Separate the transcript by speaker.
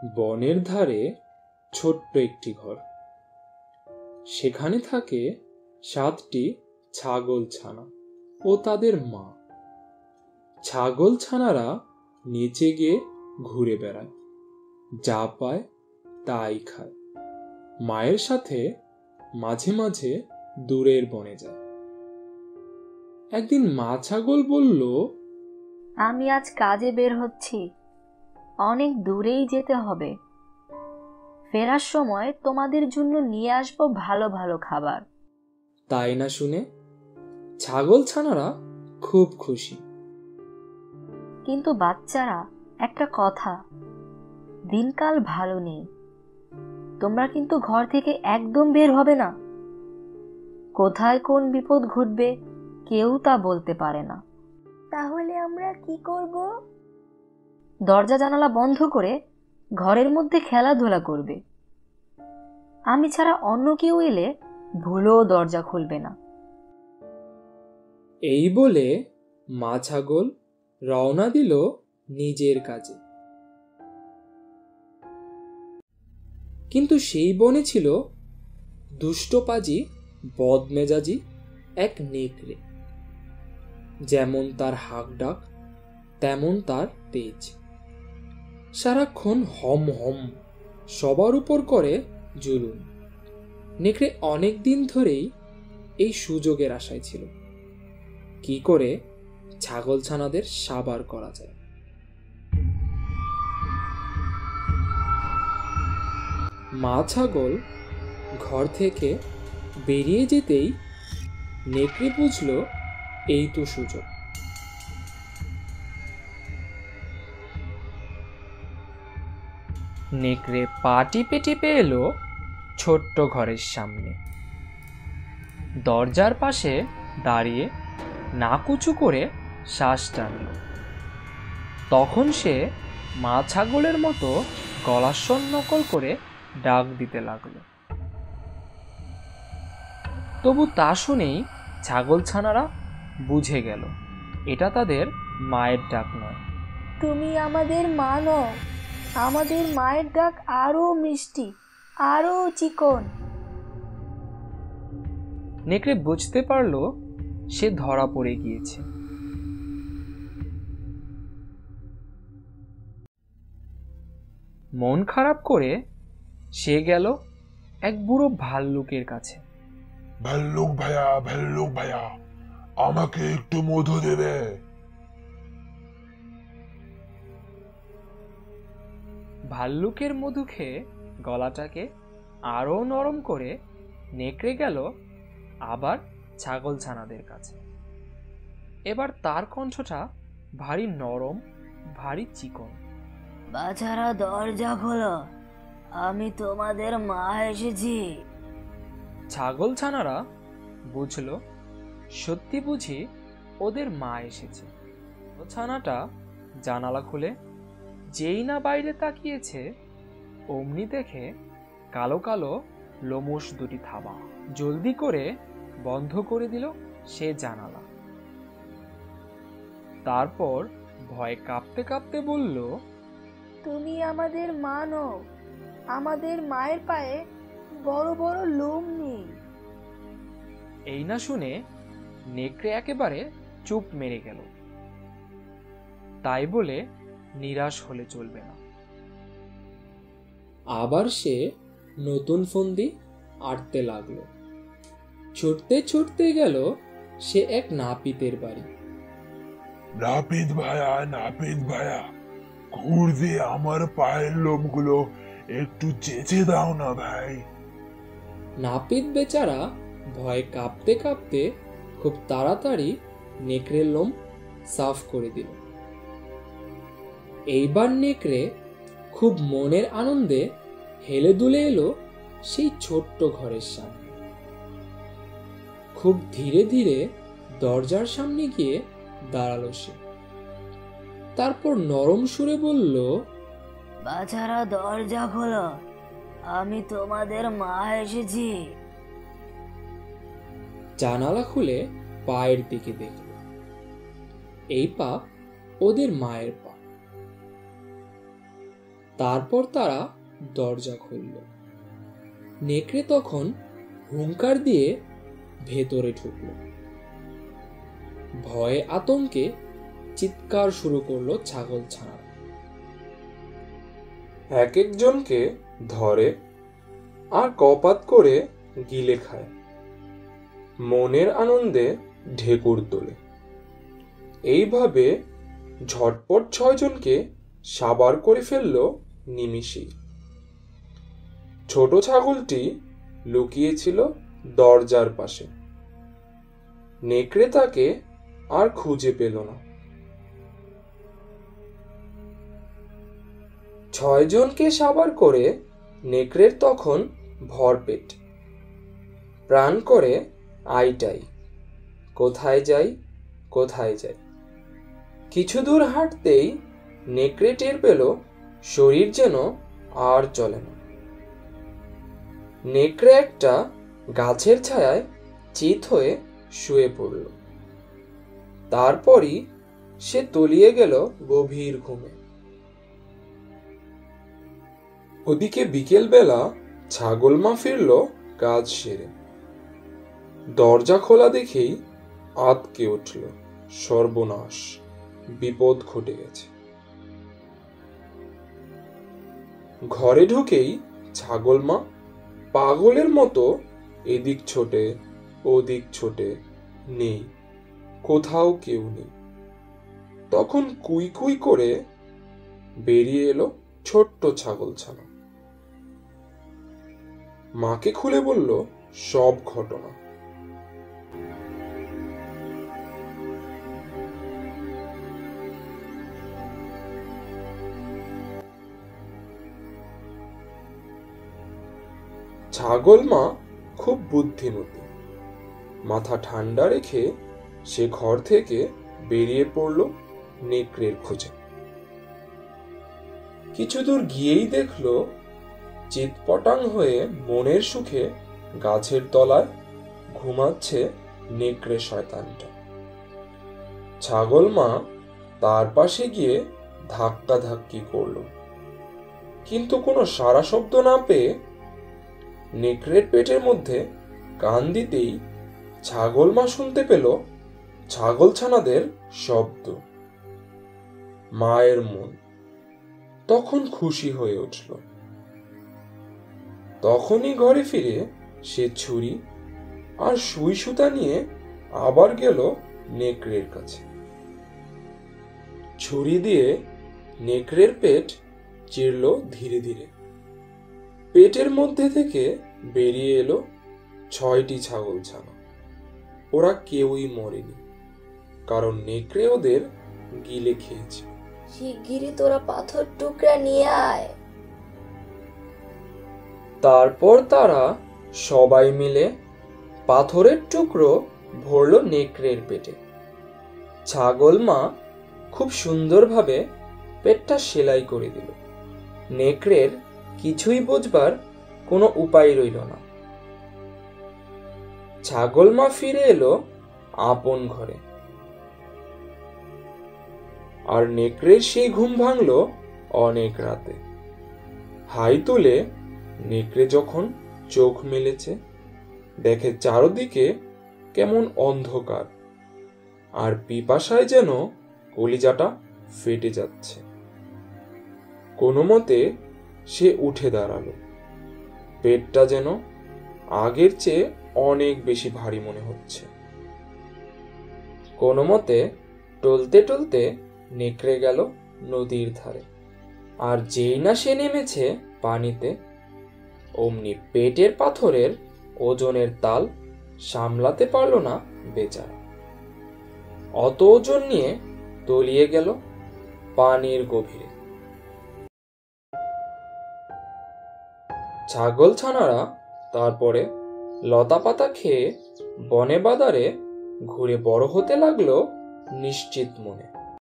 Speaker 1: বনের ধারে ছোট্ট একটি ঘর। সেখানে থাকে 7টি ছাগল ছানা ও তাদের মা। ছাগল ছানারা নিচে গিয়ে ঘুরে বেড়ায়, যা পায় তাই খায়। মায়ের সাথে মাঝে মাঝে দূরের বনে যায়। একদিন মা ছাগল বলল,
Speaker 2: আমি আজ কাজে বের হচ্ছি, অনেক দূরেই যেতে হবে। ফেরার সময় তোমাদের জন্য নিয়ে আসবো ভালো ভালো খাবার।
Speaker 1: তাই না শুনে ছাগল ছানারা খুব খুশি।
Speaker 2: কিন্তু বাচ্চারা, একটা কথা, দিনকাল ভালো নেই। তোমরা কিন্তু ঘর থেকে একদম বের হবে না। কোথায় কোন বিপদ ঘটবে কেউ তা বলতে পারে না। তাহলে আমরা কি করব? দরজা জানালা বন্ধ করে ঘরের মধ্যে খেলাধুলা করবে। আমি ছাড়া অন্য কেউ এলে ভুলেও দরজা খুলবে না।
Speaker 1: এই বলে মা ছাগল রওনা দিল নিজের কাজে। কিন্তু সেই বনে ছিল দুষ্টপাজি বদমেজাজি এক নেকড়ে। যেমন তার হাঁক ডাক, তেমন তার তেজ। সারাক্ষণ হম হম সবার উপর করে জুলুম। নেকড়ে অনেক দিন ধরেই এই সুযোগের আশায় ছিল, কি করে ছাগল ছানাদের সাবার করা যায়। মা ছাগল ঘর থেকে বেরিয়ে যেতেই নেকড়ে বুঝল এই তো সুযোগ। নেকড়ে পা টিপে টিপে এলো ছোট্ট ঘরের সামনে। দরজার পাশে দাঁড়িয়ে নাক উঁচু করে শ্বাস টানল। তখন সে মা ছাগলের মতো গলার স্বর নকল করে ডাক দিতে লাগলো। তবু তা শুনেই ছাগল ছানারা বুঝে গেল এটা তাদের মায়ের ডাক নয়।
Speaker 2: তুমি আমাদের মা নও, আমাদের মায়ের ডাক আরো মিষ্টি, আরো চিকন।
Speaker 1: নেকড়ে বুঝতে পারল সে ধরা পড়ে গিয়েছে। মন খারাপ করে সে গেল এক বুড়ো ভাল্লুকের কাছে।
Speaker 3: ভাল্লুক ভাইয়া, আমাকে একটু মধু দেবে?
Speaker 1: ভাল্লুকের মধু খেয়ে গলাটাকে আরো নরম করে নেকড়ে গেল আবার ছাগল ছানাদের কাছে। এবার তার কণ্ঠটা ভারী নরম, ভারী চিকন।
Speaker 2: বাছারা, দরজা খোলো, আমি তোমাদের মা এসেছি।
Speaker 1: ছাগল ছানারা বুঝলো সত্যি বুঝি ওদের মা এসেছে। ছানাটা জানালা খুলে যেই না বাইরে তাকিয়েছে, অমনি দেখে কালো কালো লোমশ দুটি থাবা। জলদি করে বন্ধ করে দিল সে জানালা। তারপর ভয় কাঁপতে কাঁপতে বলল,
Speaker 2: তুমি আমাদের মা নও, আমাদের মায়ের পায়ে বড় বড় লোম নেই।
Speaker 1: এই না শুনে নেকড়ে একেবারে চুপ মেরে গেল। তাই বলে নিরাশ হলে চলবে না। আবার সে নতুন ফন্দি আঁটতে লাগলো। ছুটতে ছুটতে গেল সে এক নাপিতের বাড়ি।
Speaker 3: নাপিত ভাইয়া, ঘুর দিয়ে আমার পায়ের লোমগুলো একটু চেঁচে দাও না ভাই।
Speaker 1: নাপিত বেচারা ভয়ে কাঁপতে কাঁপতে খুব তাড়াতাড়ি নেকড়ের লোম সাফ করে দিল। এইবার নেকড়ে খুব মনের আনন্দে হেলে দুলে এলো সেই ছোট্ট ঘরের সামনে। খুব ধীরে ধীরে দরজার সামনে গিয়ে দাঁড়ালো সে। তারপর নরম সুরে বলল,
Speaker 2: বাছারা, দরজা খোলো, আমি তোমাদের মা এসেছি।
Speaker 1: জানালা খুলে পায়ের দিকে দেখল। এই পা ওদের মায়ের পা। তারপর তারা দরজা খুলল। নেকড়ে তখন হুঙ্কার দিয়ে ভেতরে ঢুকল। ভয়ে আতঙ্কে চিৎকার শুরু করলো ছাগলছানা।
Speaker 4: এক একজনকে ধরে আর কপাত করে গিলে খায়, মনের আনন্দে ঢেকুর তোলে। এইভাবে ঝটপট 6 জনকে সাবার করে ফেলল নিমিষেই। ছোট ছাগলটি লুকিয়েছিল দরজার পাশে। নেকড়ে তাকে আর খুঁজে পেল না। 6 জনকে সাবার করে নেকড়ের তখন ভরপেট। প্রাণ করে আইটাই, কোথায় যাই কোথায় যাই। কিছু দূর হাঁটতেই নেকড়ে টের পেল শরীর যেন আর চলে না। নেকড়ে একটা গাছের ছায়ায় চিত হয়ে শুয়ে পড়ল। তারপরই সে তলিয়ে গেল গভীর ঘুমে। ওদিকে বিকেলবেলা ছাগলমা ফিরল কাজ সেরে। দরজা খোলা দেখেই আঁতকে উঠল, সর্বনাশ, বিপদ ঘটে গেছে। ঘরে ঢুকেই ছাগলমা পাগলের মতো এদিক ছোটে ওদিক ছোটে, নেই, কোথাও কেউ নেই। তখন কুই কুই করে বেরিয়ে এলো ছোট্ট ছাগলছানা। মাকে খুলে বলল সব ঘটনা। ছাগলমা খুব বুদ্ধিমতী। মাথা ঠান্ডা রেখে সে ঘর থেকে বেরিয়ে পড়ল নেকড়ের খোঁজে। কিছু দূর গিয়েই দেখলো চিৎপটাং হয়ে মনের সুখে গাছের তলায় ঘুমাচ্ছে নেকড়ে শয়তানটা। ছাগলমা তার পাশে গিয়ে ধাক্কা ধাক্কি করলো, কিন্তু কোনো সাড়া শব্দ না পেয়ে নেকড়ের পেটের মধ্যে কান দিতেই ছাগলমা শুনতে পেল ছাগলছানাদের শব্দ। মায়ের মন তখন খুশি হয়ে উঠল। তখনই ঘরে ফিরে সে ছুরি আর সুই সুতা নিয়ে আবার গেল নেকড়ের কাছে। ছুরি দিয়ে নেকড়ের পেট চিরল ধীরে ধীরে। পেটের মধ্যে থেকে বেরিয়ে এলো 6টি ছাগলছানা। ওরা কেউই মরেনি, কারণ নেকড়ে ওদের গিলে খেয়েছে।
Speaker 2: শিগগিরই তোরা পাথর টুকরা নিয়ে আয়।
Speaker 1: তারপর তারা সবাই মিলে পাথরের টুকরো ভরল নেকড়ের পেটে। ছাগলমা খুব সুন্দরভাবে পেটটা সেলাই করে দিল। নেকড়ের কিছুই বুঝবার কোনো উপায় রইল না। ছাগলমা ফিরে এলো আপন ঘরে, আর নেকড়ের সেই ঘুম ভাঙল অনেক রাতে। হাই তুলে নেকড়ে যখন চোখ মেলেছে, দেখে চারদিকে কেমন অন্ধকার, আর পিপাসায় যেন কলিজাটা ফেটে যাচ্ছে। কোনো মতে সে উঠে দাঁড়ালো। পেটটা যেন আগের চেয়ে অনেক বেশি ভারী মনে হচ্ছে। কোনো মতে টলতে টলতে নেকড়ে গেল নদীর ধারে, আর যেই না সে নেমেছে পানিতে, অমনি পেটের পাথরের ওজনের তাল সামলাতে পারল না বেচারা। অত ওজন নিয়ে তলিয়ে গেল পানির গভীরে। ছাগলছানারা তারপরে লতা পাতা খেয়ে বনে বাদারে ঘুরে বড় হতে লাগলো নিশ্চিত মনে।